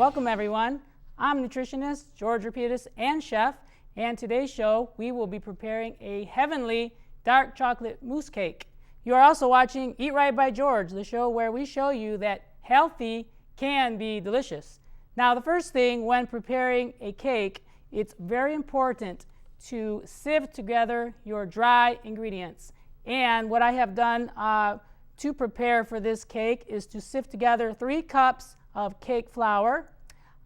Welcome everyone. I'm nutritionist George Rapidas and chef, and today's show we will be preparing a heavenly dark chocolate mousse cake. You are also watching Eat Right by George, the show where we show you that healthy can be delicious. Now the first thing when preparing a cake, it's very important to sieve together your dry ingredients. And what I have done to prepare for this cake is to sift together 3 cups of cake flour,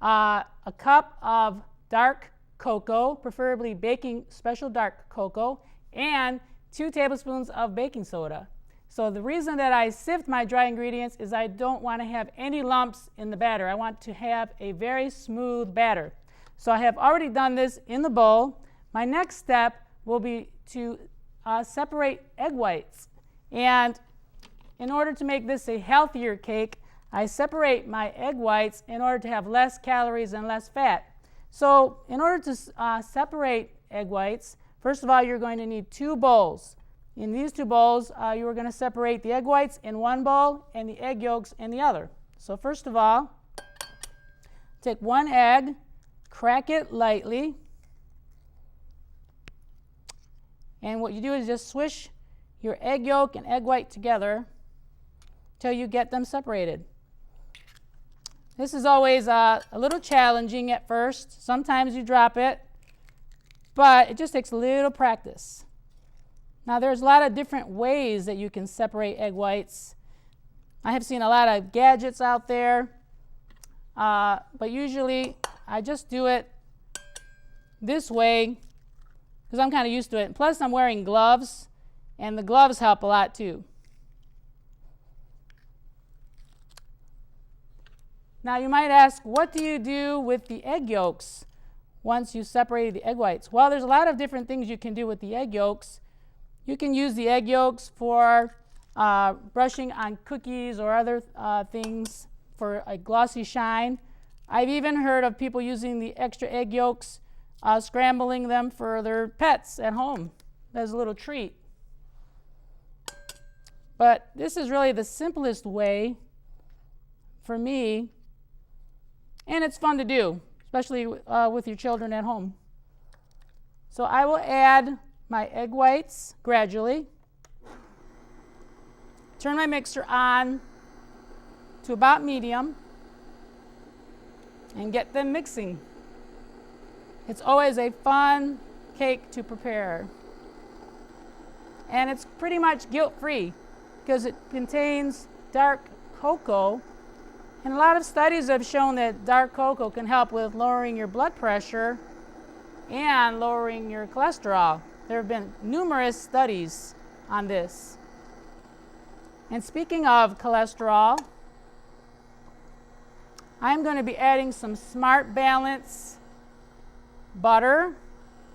a cup of dark cocoa, preferably baking special dark cocoa, and 2 tablespoons of baking soda. So the reason that I sift my dry ingredients is I don't want to have any lumps in the batter. I want to have a very smooth batter. So I have already done this in the bowl. My next step will be to separate egg whites. And in order to make this a healthier cake, I separate my egg whites in order to have less calories and less fat. So in order to separate egg whites, first of all, you're going to need 2 bowls. In these 2 bowls, you are going to separate the egg whites in one bowl and the egg yolks in the other. So first of all, take 1 egg, crack it lightly, and what you do is just swish your egg yolk and egg white together till you get them separated. This is always a little challenging at first. Sometimes you drop it, but it just takes a little practice. Now there's a lot of different ways that you can separate egg whites. I have seen a lot of gadgets out there, but usually I just do it this way because I'm kind of used to it. Plus I'm wearing gloves, and the gloves help a lot too. Now you might ask, what do you do with the egg yolks once you separated the egg whites? Well, there's a lot of different things you can do with the egg yolks. You can use the egg yolks for brushing on cookies or other things for a glossy shine. I've even heard of people using the extra egg yolks, scrambling them for their pets at home as a little treat. But this is really the simplest way for me, and it's fun to do, especially with your children at home. So I will add my egg whites gradually, turn my mixer on to about medium, and get them mixing. It's always a fun cake to prepare. And it's pretty much guilt-free because it contains dark cocoa. And a lot of studies have shown that dark cocoa can help with lowering your blood pressure and lowering your cholesterol. There have been numerous studies on this. And speaking of cholesterol, I'm going to be adding some Smart Balance butter,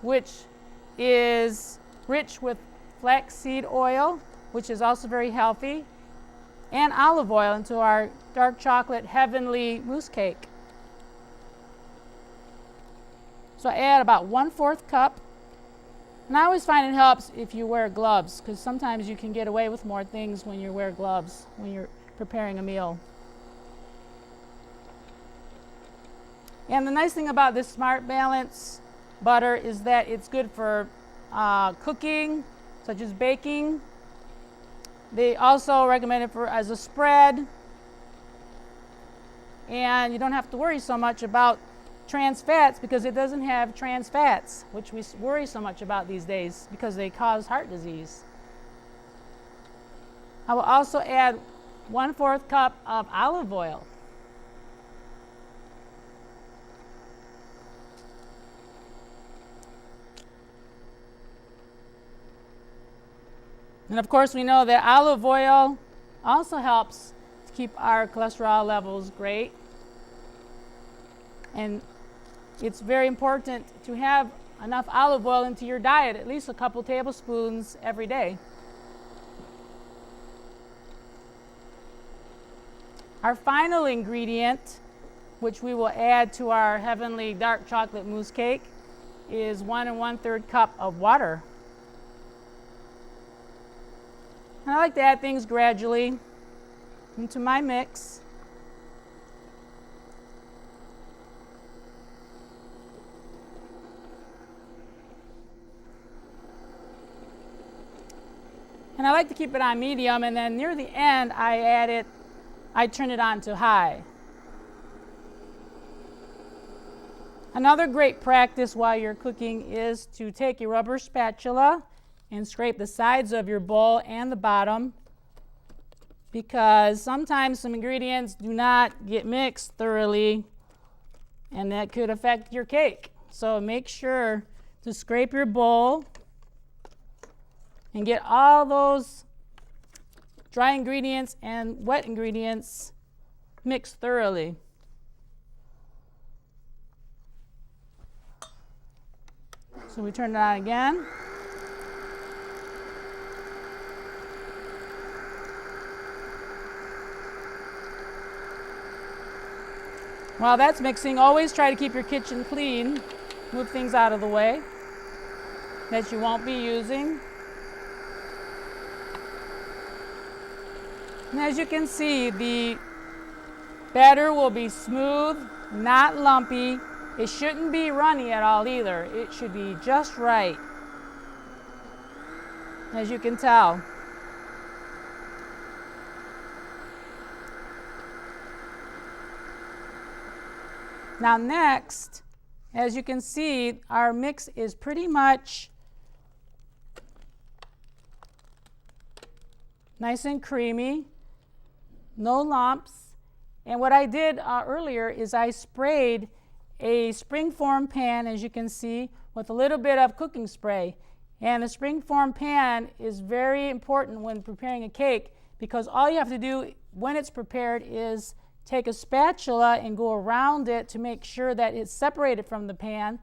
which is rich with flaxseed oil, which is also very healthy, and olive oil into our dark chocolate heavenly mousse cake. So I add about 1/4 cup. And I always find it helps if you wear gloves, because sometimes you can get away with more things when you wear gloves when you're preparing a meal. And the nice thing about this Smart Balance butter is that it's good for cooking, such as baking. They also recommend it as a spread, and you don't have to worry so much about trans fats because it doesn't have trans fats, which we worry so much about these days because they cause heart disease. I will also add 1/4 cup of olive oil. And of course we know that olive oil also helps to keep our cholesterol levels great. And it's very important to have enough olive oil into your diet, at least a couple tablespoons every day. Our final ingredient, which we will add to our heavenly dark chocolate mousse cake, is 1 1/3 cup of water. And I like to add things gradually into my mix. And I like to keep it on medium, and then near the end I turn it on to high. Another great practice while you're cooking is to take your rubber spatula and scrape the sides of your bowl and the bottom, because sometimes some ingredients do not get mixed thoroughly and that could affect your cake. So make sure to scrape your bowl and get all those dry ingredients and wet ingredients mixed thoroughly. So we turn it on again. While that's mixing, always try to keep your kitchen clean. Move things out of the way that you won't be using. And as you can see, the batter will be smooth, not lumpy. It shouldn't be runny at all either. It should be just right, as you can tell. Now next, as you can see, our mix is pretty much nice and creamy, no lumps. And what I did earlier is I sprayed a springform pan, as you can see, with a little bit of cooking spray. And the springform pan is very important when preparing a cake, because all you have to do when it's prepared is take a spatula and go around it to make sure that it's separated from the pan.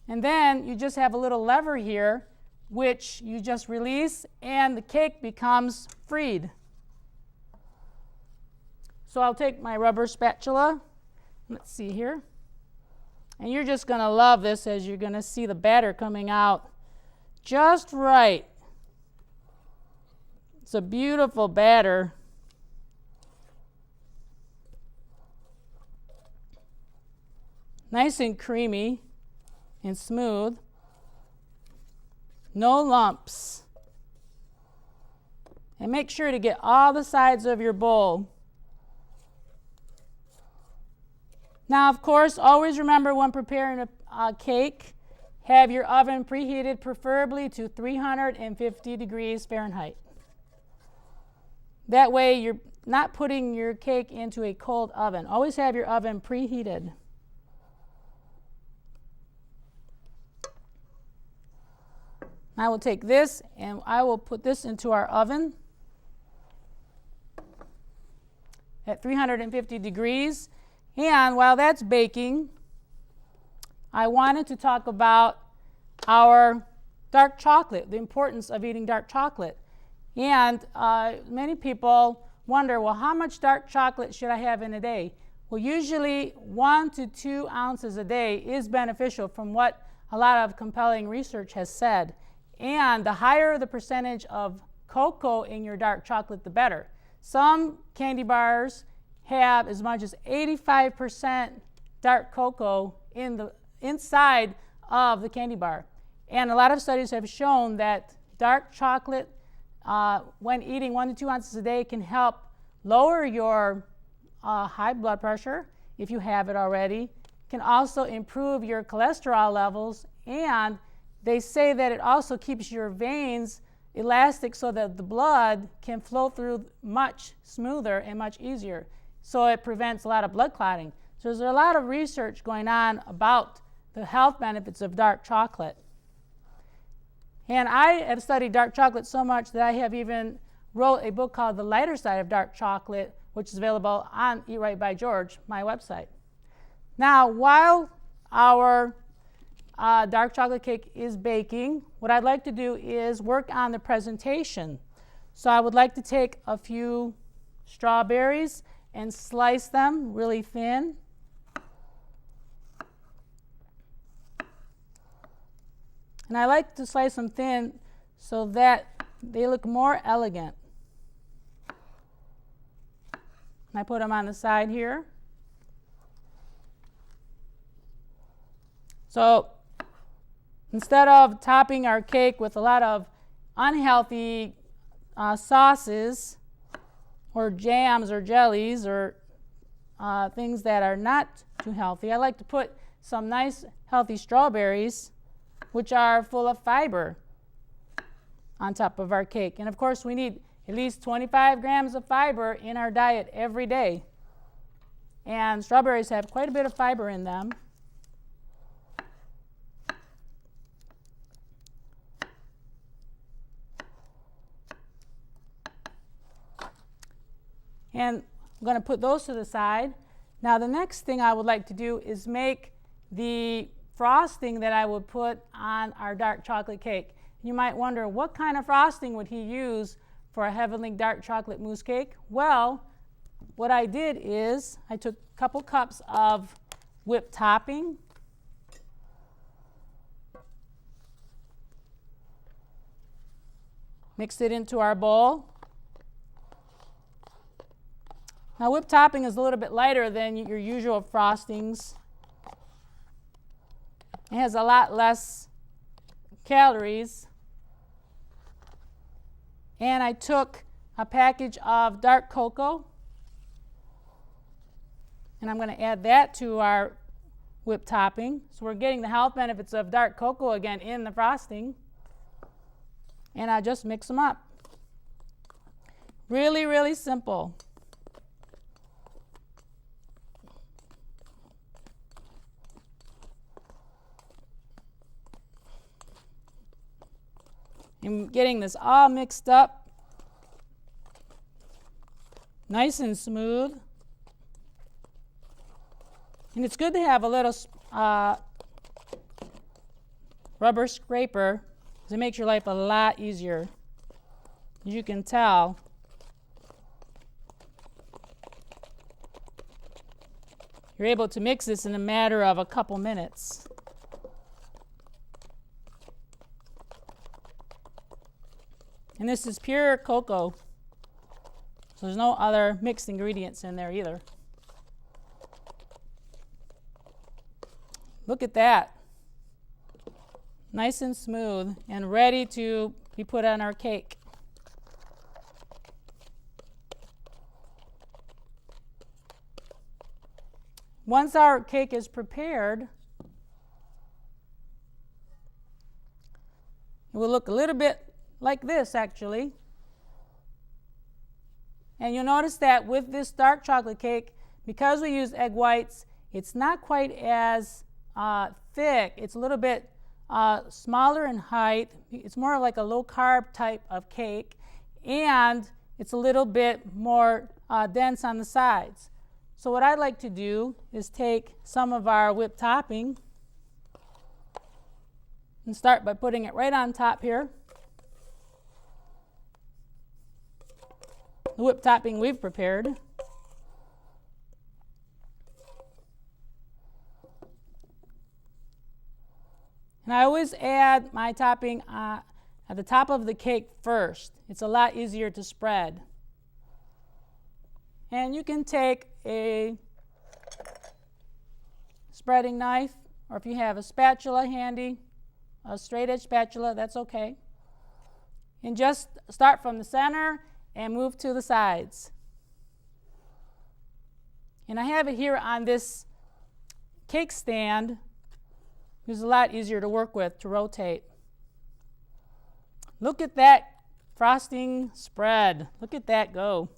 And then you just have a little lever here, which you just release, and the cake becomes freed. So I'll take my rubber spatula. Let's see here. And you're just going to love this, as you're going to see the batter coming out just right. It's a beautiful batter. Nice and creamy and smooth. No lumps. And make sure to get all the sides of your bowl. Now, of course, always remember when preparing a cake, have your oven preheated, preferably to 350 degrees Fahrenheit. That way you're not putting your cake into a cold oven. Always have your oven preheated. I will take this and I will put this into our oven at 350 degrees. And while that's baking, I wanted to talk about our dark chocolate, the importance of eating dark chocolate. And many people wonder, well, how much dark chocolate should I have in a day? Well, usually 1 to 2 ounces a day is beneficial, from what a lot of compelling research has said. And the higher the percentage of cocoa in your dark chocolate, the better. Some candy bars have as much as 85% dark cocoa in the inside of the candy bar. And a lot of studies have shown that dark chocolate, when eating 1 to 2 ounces a day, can help lower your high blood pressure if you have it already. Can also improve your cholesterol levels, and they say that it also keeps your veins elastic so that the blood can flow through much smoother and much easier. So it prevents a lot of blood clotting. So there's a lot of research going on about the health benefits of dark chocolate. And I have studied dark chocolate so much that I have even wrote a book called The Lighter Side of Dark Chocolate, which is available on Eat Right by George, my website. Now, while our dark chocolate cake is baking, what I'd like to do is work on the presentation. So I would like to take a few strawberries and slice them really thin. And I like to slice them thin so that they look more elegant. And I put them on the side here. So instead of topping our cake with a lot of unhealthy sauces or jams or jellies or things that are not too healthy, I like to put some nice healthy strawberries, which are full of fiber, on top of our cake. And of course, we need at least 25 grams of fiber in our diet every day. And strawberries have quite a bit of fiber in them. And I'm going to put those to the side. Now the next thing I would like to do is make the frosting that I would put on our dark chocolate cake. You might wonder, what kind of frosting would he use for a heavenly dark chocolate mousse cake? Well, what I did is I took a couple cups of whipped topping, mixed it into our bowl. Now whipped topping is a little bit lighter than your usual frostings. It has a lot less calories. And I took a package of dark cocoa, and I'm going to add that to our whipped topping. So we're getting the health benefits of dark cocoa again in the frosting. And I just mix them up. Really, really simple. I'm getting this all mixed up, nice and smooth. And it's good to have a little rubber scraper, because it makes your life a lot easier. As you can tell, you're able to mix this in a matter of a couple minutes. And this is pure cocoa, so there's no other mixed ingredients in there either. Look at that. Nice and smooth and ready to be put on our cake. Once our cake is prepared, it will look a little bit like this, actually. And you'll notice that with this dark chocolate cake, because we use egg whites, it's not quite as thick. It's a little bit smaller in height. It's more like a low carb type of cake, and it's a little bit more dense on the sides. So what I'd like to do is take some of our whipped topping and start by putting it right on top here. The whipped topping we've prepared. And I always add my topping at the top of the cake first. It's a lot easier to spread. And you can take a spreading knife, or if you have a spatula handy, a straight edge spatula, that's okay. And just start from the center and move to the sides. And I have it here on this cake stand. It's a lot easier to work with, to rotate. Look at that frosting spread. Look at that go.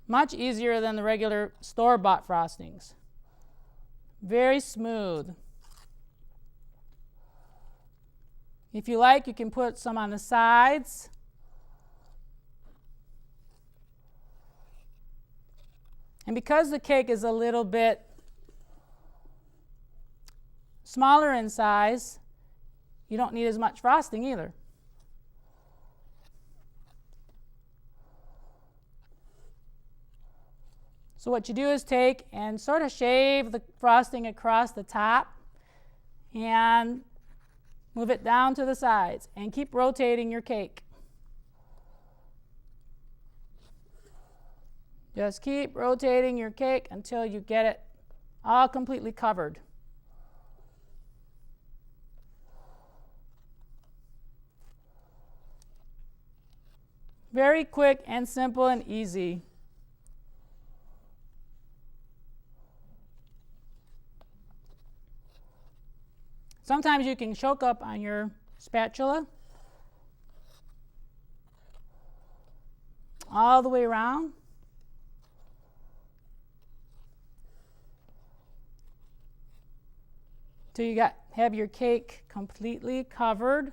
Much easier than the regular store-bought frostings. Very smooth. If you like, you can put some on the sides. And because the cake is a little bit smaller in size, you don't need as much frosting either. So what you do is take and sort of shave the frosting across the top and move it down to the sides and keep rotating your cake. Just keep rotating your cake until you get it all completely covered. Very quick and simple and easy. Sometimes you can choke up on your spatula all the way around. Till you have your cake completely covered.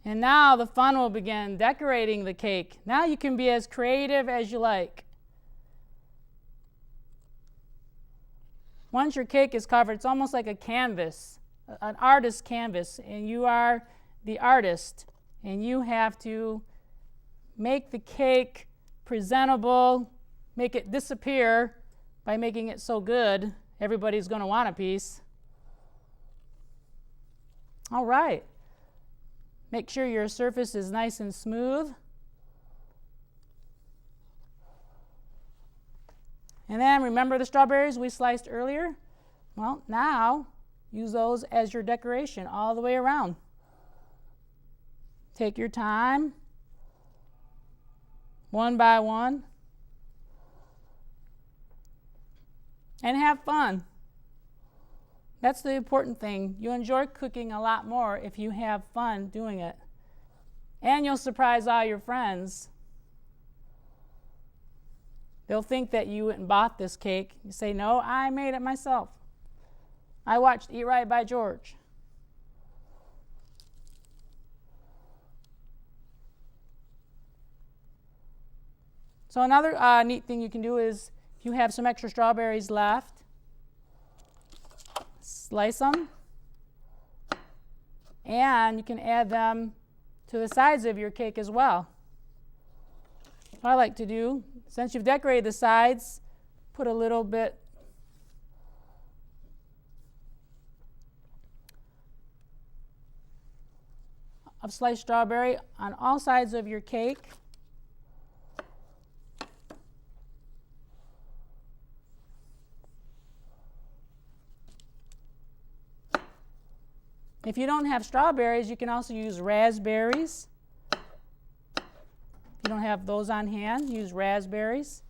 And now the fun will begin, decorating the cake. Now you can be as creative as you like. Once your cake is covered, it's almost like a canvas, an artist's canvas, and you are the artist, and you have to make the cake presentable, make it disappear by making it so good, everybody's going to want a piece. All right. Make sure your surface is nice and smooth. And then remember the strawberries we sliced earlier? Well, now use those as your decoration all the way around. Take your time, one by one, and have fun. That's the important thing. You enjoy cooking a lot more if you have fun doing it. And you'll surprise all your friends. They'll think that you went and bought this cake. You say, no, I made it myself. I watched Eat Right by George. So another neat thing you can do is, if you have some extra strawberries left, slice them, and you can add them to the sides of your cake as well. What I like to do, since you've decorated the sides, put a little bit of sliced strawberry on all sides of your cake. If you don't have strawberries, you can also use raspberries. If you don't have those on hand, use raspberries.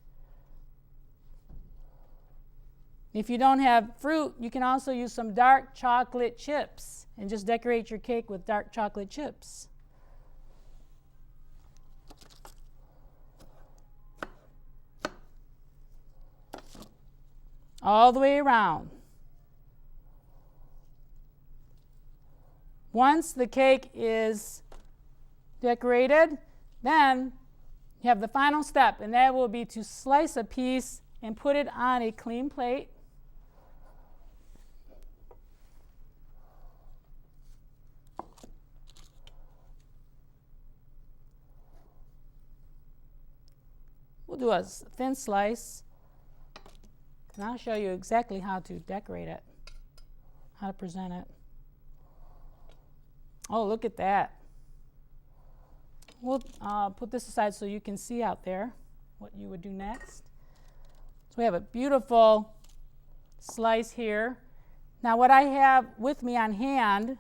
If you don't have fruit, you can also use some dark chocolate chips and just decorate your cake with dark chocolate chips. All the way around. Once the cake is decorated, then you have the final step, and that will be to slice a piece and put it on a clean plate. We'll do a thin slice, and I'll show you exactly how to decorate it, how to present it. Oh, look at that. We'll put this aside so you can see out there what you would do next. So we have a beautiful slice here. Now what I have with me on hand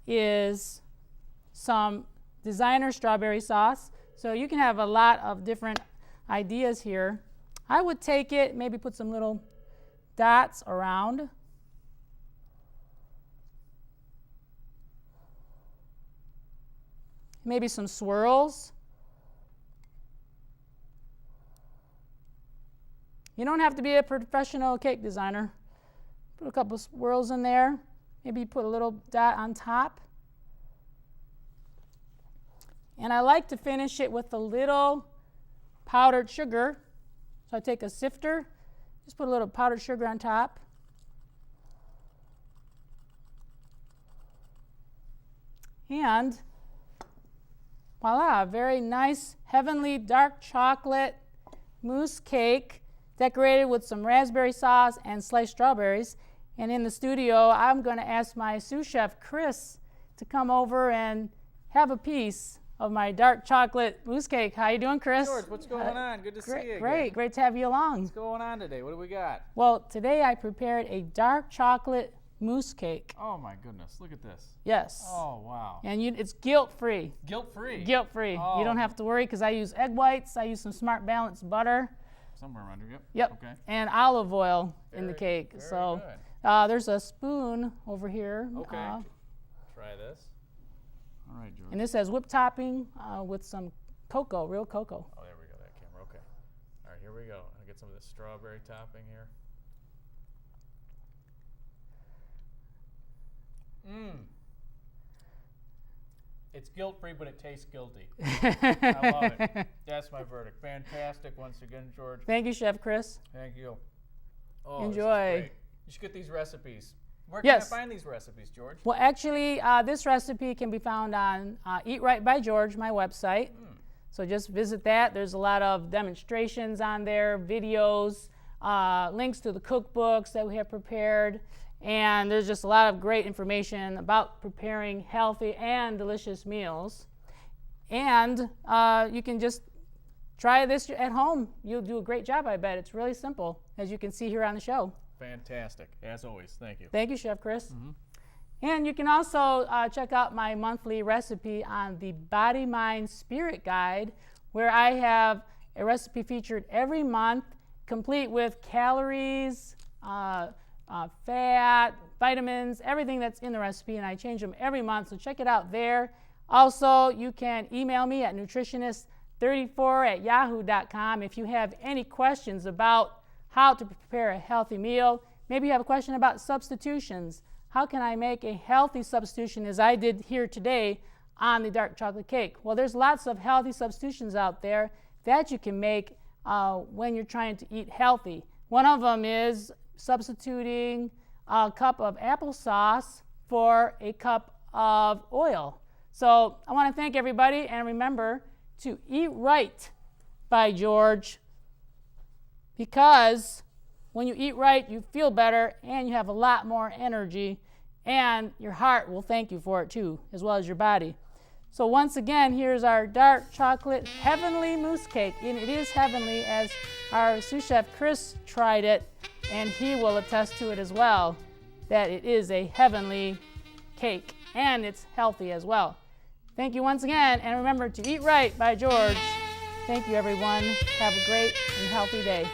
is some designer strawberry sauce. So you can have a lot of different ideas here. I would take it, maybe put some little dots around. Maybe some swirls. You don't have to be a professional cake designer. Put a couple of swirls in there. Maybe put a little dot on top. And I like to finish it with a little powdered sugar. So I take a sifter, just put a little powdered sugar on top. And voila, very nice, heavenly dark chocolate mousse cake decorated with some raspberry sauce and sliced strawberries. And in the studio, I'm going to ask my sous chef, Chris, to come over and have a piece of my dark chocolate mousse cake. How you doing, Chris? George, what's going on? Good to see you again. Great to have you along. What's going on today? What do we got? Well, today I prepared a dark chocolate mousse cake. Oh my goodness, look at this. Yes. Oh, wow. And it's guilt-free. Guilt-free? Guilt-free. Oh. You don't have to worry because I use egg whites. I use some Smart Balance butter. Somewhere around here, Yep. Okay. And olive oil in the cake. Very So good. there's a spoon over here. Okay. Try this. All right, George. And this has whipped topping with some cocoa, real cocoa. Oh, there we go, that camera. Okay. All right, here we go. I'll get some of this strawberry topping here. Mmm. It's guilt-free, but it tastes guilty. I love it. That's my verdict. Fantastic once again, George. Thank you, Chef Chris. Thank you. Oh, Enjoy. This is great. You should get these recipes. Where can I find these recipes, George? Well, actually, this recipe can be found on Eat Right by George, my website. So just visit that. There's a lot of demonstrations on there, videos, links to the cookbooks that we have prepared. And there's just a lot of great information about preparing healthy and delicious meals. And you can just try this at home. You'll do a great job, I bet. It's really simple, as you can see here on the show. Fantastic. As always, thank you. Thank you, Chef Chris. And you can also check out my monthly recipe on the Body, Mind, Spirit Guide, where I have a recipe featured every month, complete with calories, fat, vitamins, everything that's in the recipe, and I change them every month, so check it out there. Also, you can email me at nutritionist34@yahoo.com if you have any questions about how to prepare a healthy meal. Maybe you have a question about substitutions. How can I make a healthy substitution as I did here today on the dark chocolate cake? Well, there's lots of healthy substitutions out there that you can make when you're trying to eat healthy. One of them is substituting a cup of applesauce for a cup of oil. So I want to thank everybody, and remember to eat right by George, because when you eat right, you feel better and you have a lot more energy, and your heart will thank you for it too, as well as your body. So once again, here's our dark chocolate heavenly mousse cake, and it is heavenly as our sous chef Chris tried it, and he will attest to it as well, that it is a heavenly cake and it's healthy as well. Thank you once again, and remember to eat right by George. Thank you, everyone. Have a great and healthy day.